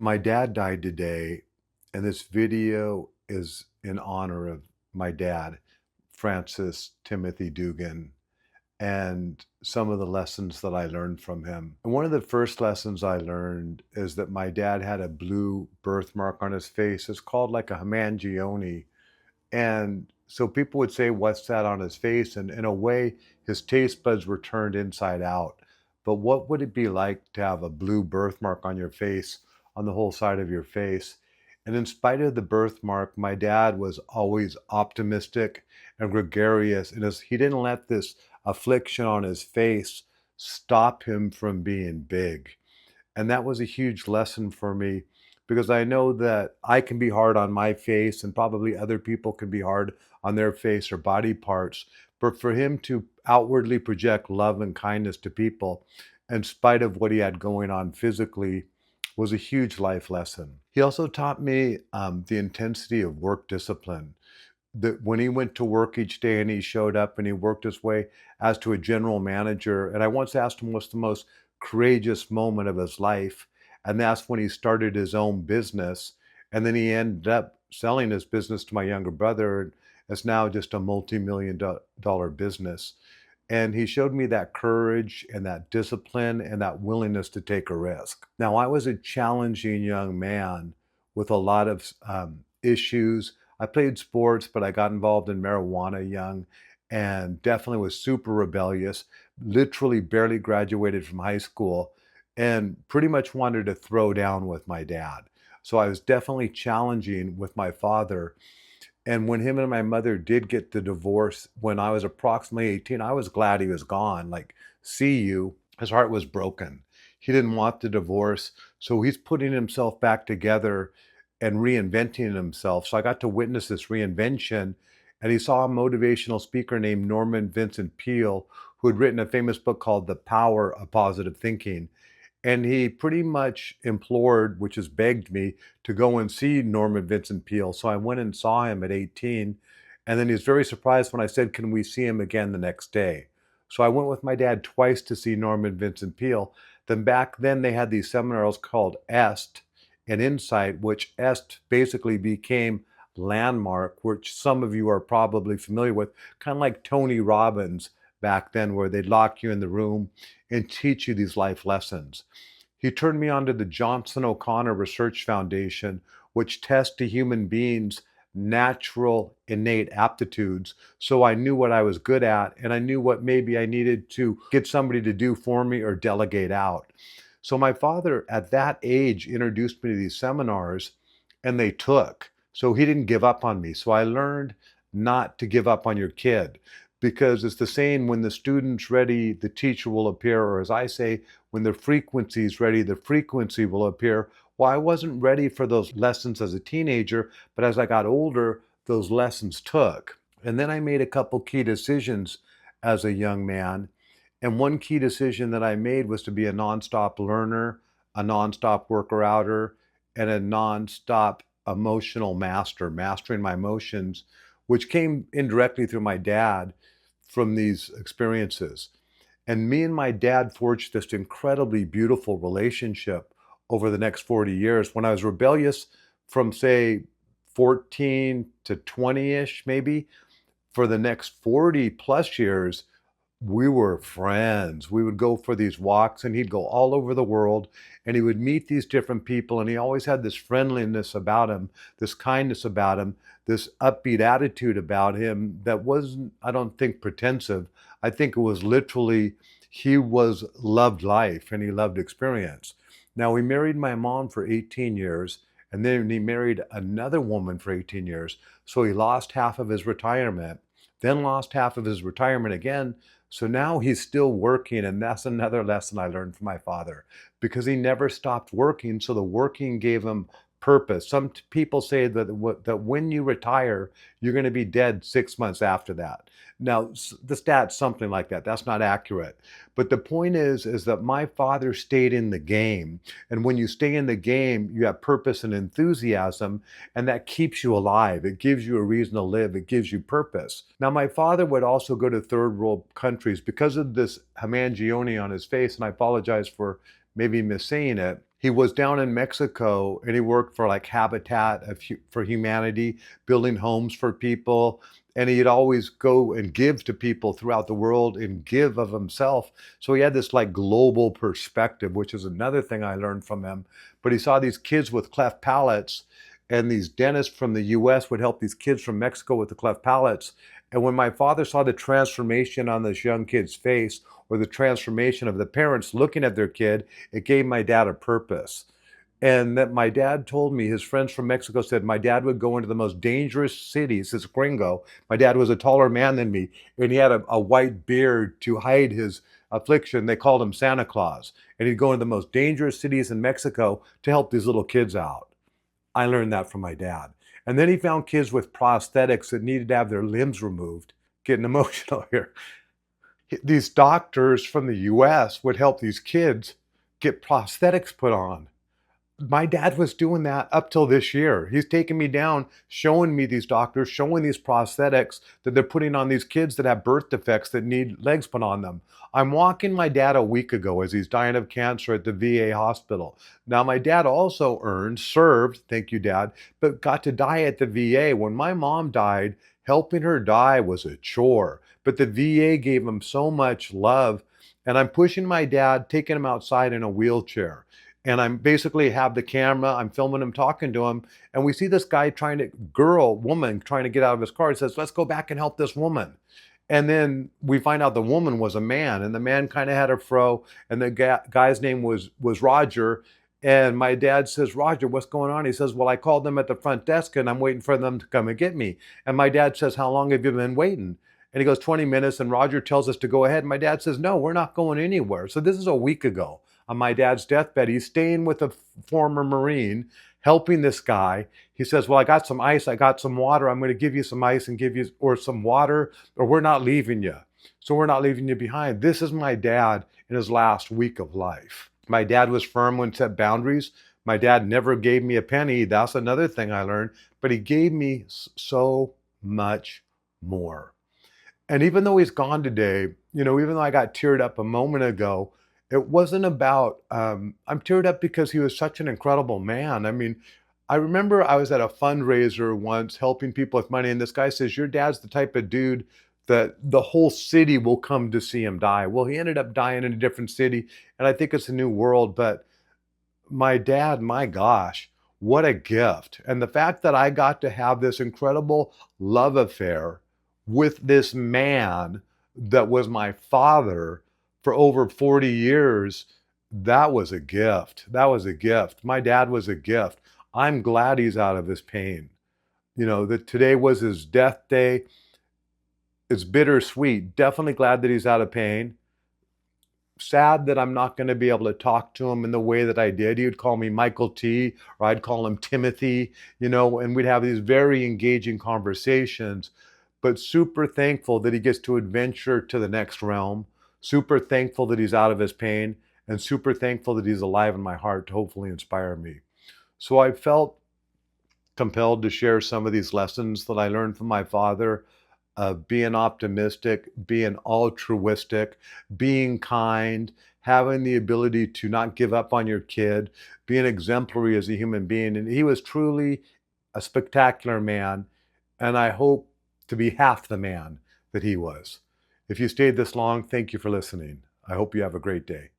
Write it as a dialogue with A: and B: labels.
A: My dad died today, and this video is in honor of my dad, Francis Timothy Dugan, and some of the lessons that I learned from him. And one of the first lessons I learned is that my dad had a blue birthmark on his face. It's called like a hemangione. And so people would say, "What's that on his face?" And in a way, his taste buds were turned inside out. But what would it be like to have a blue birthmark on your face, on the whole side of your face? And in spite of the birthmark, my dad was always optimistic and gregarious. And he didn't let this affliction on his face stop him from being big. And that was a huge lesson for me because I know that I can be hard on my face and probably other people can be hard on their face or body parts. But for him to outwardly project love and kindness to people, in spite of what he had going on physically, was a huge life lesson. He also taught me the intensity of work discipline. That when he went to work each day and he showed up and he worked his way as to a general manager. And I once asked him what's the most courageous moment of his life. And that's when he started his own business. And then he ended up selling his business to my younger brother. And it's now just a multi-million dollar business. And he showed me that courage and that discipline and that willingness to take a risk. Now, I was a challenging young man with a lot of issues. I played sports, but I got involved in marijuana young and definitely was super rebellious, literally barely graduated from high school, and pretty much wanted to throw down with my dad. So I was definitely challenging with my father, and when him and my mother did get the divorce when I was approximately 18, I was glad he was gone. Like, see you. His heart was broken. He didn't want the divorce. So he's putting himself back together and reinventing himself. So I got to witness this reinvention. And he saw a motivational speaker named Norman Vincent Peale, who had written a famous book called The Power of Positive Thinking. And he pretty much implored, which has begged me, to go and see Norman Vincent Peale. So I went and saw him at 18. And then he was very surprised when I said, "Can we see him again the next day?" So I went with my dad twice to see Norman Vincent Peale. Then back then they had these seminars called EST and Insight, which EST basically became Landmark, which some of you are probably familiar with, kind of like Tony Robbins back then, where they'd lock you in the room and teach you these life lessons. He turned me on to the Johnson O'Connor Research Foundation, which tests to human beings natural innate aptitudes. So I knew what I was good at and I knew what maybe I needed to get somebody to do for me or delegate out. So my father at that age introduced me to these seminars and they took. So he didn't give up on me. So I learned not to give up on your kid because it's the saying, when the student's ready, the teacher will appear. Or as I say, when the frequency is ready, the frequency will appear. Well, I wasn't ready for those lessons as a teenager, but as I got older, those lessons took. And then I made a couple key decisions as a young man. And one key decision that I made was to be a nonstop learner, a nonstop worker outer, and a nonstop emotional master, mastering my emotions, which came indirectly through my dad from these experiences. And me and my dad forged this incredibly beautiful relationship over the next 40 years. When I was rebellious from, say, 14 to 20-ish, maybe, for the next 40 plus years, we were friends. We would go for these walks and he'd go all over the world and he would meet these different people. And he always had this friendliness about him, this kindness about him, this upbeat attitude about him that wasn't, I don't think, pretensive. I think it was literally, he was loved life and he loved experience. Now, he married my mom for 18 years and then he married another woman for 18 years. So he lost half of his retirement, then lost half of his retirement again. So now he's still working, and that's another lesson I learned from my father because he never stopped working. So the working gave him purpose. Some people say that when you retire, you're going to be dead 6 months after that. Now, the stat's something like that. That's not accurate. But the point is that my father stayed in the game. And when you stay in the game, you have purpose and enthusiasm, and that keeps you alive. It gives you a reason to live. It gives you purpose. Now, my father would also go to third world countries because of this hemangione on his face, and I apologize for maybe missaying it. He was down in Mexico and he worked for like Habitat for Humanity, building homes for people. And he'd always go and give to people throughout the world and give of himself. So he had this like global perspective, which is another thing I learned from him. But he saw these kids with cleft palates, and these dentists from the US would help these kids from Mexico with the cleft palates. And when my father saw the transformation on this young kid's face, or the transformation of the parents looking at their kid, it gave my dad a purpose. And that my dad told me, his friends from Mexico said my dad would go into the most dangerous cities. This gringo, my dad was a taller man than me, and he had a white beard to hide his affliction. They called him Santa Claus. And he'd go into the most dangerous cities in Mexico to help these little kids out. I learned that from my dad. And then he found kids with prosthetics that needed to have their limbs removed. Getting emotional here. These doctors from the US would help these kids get prosthetics put on. My dad was doing that up till this year. He's taking me down, showing me these doctors, showing these prosthetics that they're putting on these kids that have birth defects that need legs put on them. I'm walking my dad a week ago as he's dying of cancer at the VA hospital. Now, my dad also served, thank you, Dad, but got to die at the VA. When my mom died, helping her die was a chore, but the VA gave him so much love. And I'm pushing my dad, taking him outside in a wheelchair. And I'm basically have the camera, I'm filming him, talking to him, and we see this guy woman trying to get out of his car. He says, let's go back and help this woman. And then we find out the woman was a man, and the man kind of had a fro, and the guy's name was Roger. And my dad says, Roger, what's going on? He says, well, I called them at the front desk and I'm waiting for them to come and get me. And my dad says, how long have you been waiting? And he goes, 20 minutes. And Roger tells us to go ahead. And my dad says, no, we're not going anywhere. So this is a week ago on my dad's deathbed. He's staying with a former Marine, helping this guy. He says, well, I got some ice, I got some water. I'm going to give you some ice and give you, or some water, or we're not leaving you. So we're not leaving you behind. This is my dad in his last week of life. My dad was firm when set boundaries. My dad never gave me a penny. That's another thing I learned. But he gave me so much more. And even though he's gone today, even though I got teared up a moment ago, it wasn't about, I'm teared up because he was such an incredible man. I mean, I remember I was at a fundraiser once helping people with money, and this guy says, your dad's the type of dude that the whole city will come to see him die. Well, he ended up dying in a different city, and I think it's a new world, but my dad, my gosh, what a gift. And the fact that I got to have this incredible love affair with this man that was my father for over 40 years, that was a gift. That was a gift. My dad was a gift. I'm glad he's out of his pain. That today was his death day. It's bittersweet. Definitely glad that he's out of pain. Sad that I'm not going to be able to talk to him in the way that I did. He would call me Michael T, or I'd call him Timothy, and we'd have these very engaging conversations, but super thankful that he gets to adventure to the next realm, super thankful that he's out of his pain, and super thankful that he's alive in my heart to hopefully inspire me. So I felt compelled to share some of these lessons that I learned from my father, of being optimistic, being altruistic, being kind, having the ability to not give up on your kid, being exemplary as a human being. And he was truly a spectacular man, and I hope to be half the man that he was. If you stayed this long, thank you for listening. I hope you have a great day.